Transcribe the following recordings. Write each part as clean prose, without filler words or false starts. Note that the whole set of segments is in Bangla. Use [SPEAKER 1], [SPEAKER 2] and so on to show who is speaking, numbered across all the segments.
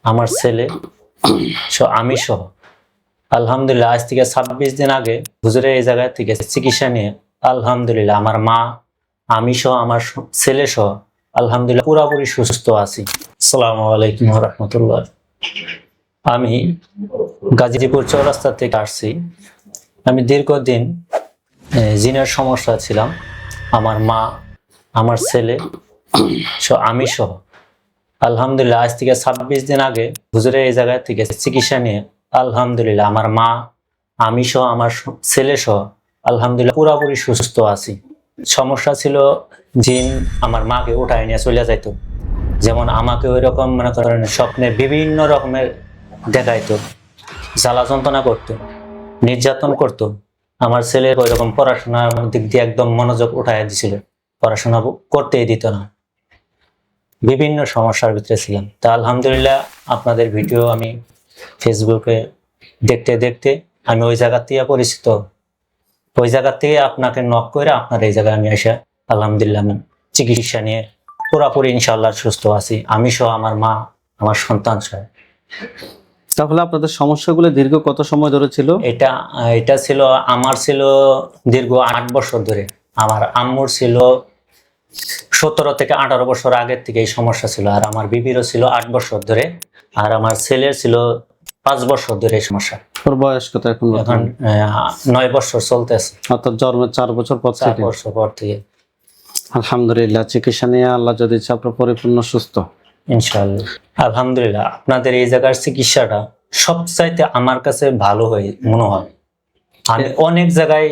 [SPEAKER 1] আমার ছেলে আমি সহ আলহামদুলিল্লাহ আজ থেকে 26 দিন আগে হুজুরের এই জায়গা থেকে চিকিৎসা নিয়ে আলহামদুলিল্লাহ আমার মা আমি সহ আমার ছেলে সহ আলহামদুলিল্লাহ পুরোপুরি সুস্থ আছি। আসসালামু আলাইকুম ওয়া রাহমাতুল্লাহ। আমি গাজীপুর চৌরাস্তা থেকে আসছি। আমি দীর্ঘদিন জিনের সমস্যা ছিলাম। আমার মা আমার ছেলে আমি সহ আলহামদুলিল্লাহ আজ থেকে 26 দিন আগে হুজুরের এই জায়গা থেকে চিকিৎসা নিয়ে আলহামদুলিল্লাহ আমার মা আমি সহ আমার ছেলে সহ আলহামদুলিল্লাহ পুরোপুরি সুস্থ আছি। সমস্যা ছিল জিন আমার মাকে উঠায় নিয়ে চলে যাইতো, যেমন আমাকে ওই রকম মনে করেন স্বপ্নে বিভিন্ন রকমের দেখাইতো, জ্বালা যন্ত্রণা করতো, নির্যাতন করতো। আমার ছেলের ওই রকম পড়াশোনার দিক দিয়ে একদম মনোযোগ উঠায় দিছিল, পড়াশোনা করতেই দিত না। বিভিন্ন সমস্যার ভিতরে ছিলাম। তা আলহামদুলিল্লাহ আপনাদের ভিডিও আমি ফেসবুকে দেখতে দেখতে আমি ওই জায়গা থেকে পরিচিত। ওই জায়গা থেকে আপনাকে নক করে আপনার এই জায়গায় আমি এসে আলহামদুলিল্লাহ আমি চিকিৎসা নিয়ে পুরোপুরি ইনশাআল্লাহ সুস্থ আছি, আমি সহ আমার মা আমার সন্তান সহ।
[SPEAKER 2] তাহলে আপনাদের সমস্যাগুলো দীর্ঘ কত সময় ধরে ছিল?
[SPEAKER 1] এটা ছিল আমার ছিল দীর্ঘ 8 বছর ধরে। আমার আম্মুর ছিল 17 থেকে 18 বছর আগের থেকে এই সমস্যা ছিল, আর আমার বিবিরও ছিল 8 বছর ধরে, আর আমার ছেলের ছিল 5 বছর ধরে এই সমস্যা।
[SPEAKER 2] ওর বয়স কত এখন?
[SPEAKER 1] এখন 9 বছর চলতেছে,
[SPEAKER 2] অর্থাৎ জন্মের 4 বছর পর
[SPEAKER 1] 4
[SPEAKER 2] থেকে।
[SPEAKER 1] বছর পর থেকে
[SPEAKER 2] আলহামদুলিল্লাহ চিকিৎসা নিয়ে আল্লাহ যদি আপনার পরিপূর্ণ সুস্থ
[SPEAKER 1] ইনশাআল্লাহ। আলহামদুলিল্লাহ আপনাদের এই জায়গার চিকিৎসাটা সবচাইতে আমার কাছে ভালো হয় মনে হয়। আমি অনেক জায়গায়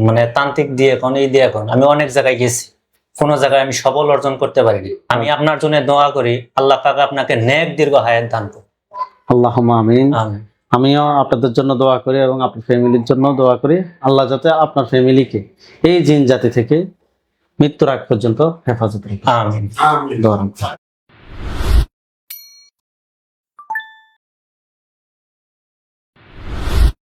[SPEAKER 1] মানে তান্ত্রিক দিয়ে এখন এই দিয়ে এখন আমি অনেক জায়গায় গেছি, কোনো জায়গায় আমি সফল অর্জন করতে পারিনি। আমি আপনার জন্য দোয়া করি আল্লাহ পাক আপনাকে নেক দীর্ঘ হায়াত দান করুন।
[SPEAKER 2] আল্লাহুম্মা আমিন। আমিও আপনাদের জন্য দোয়া করি এবং আপনার ফ্যামিলির জন্য দোয়া করি, আল্লাহ যাতে আপনার ফ্যামিলিকে এই জিন জাতি থেকে মৃত্যুর আগ পর্যন্ত হেফাজত রাখে।
[SPEAKER 1] আমিন।
[SPEAKER 2] দোয়া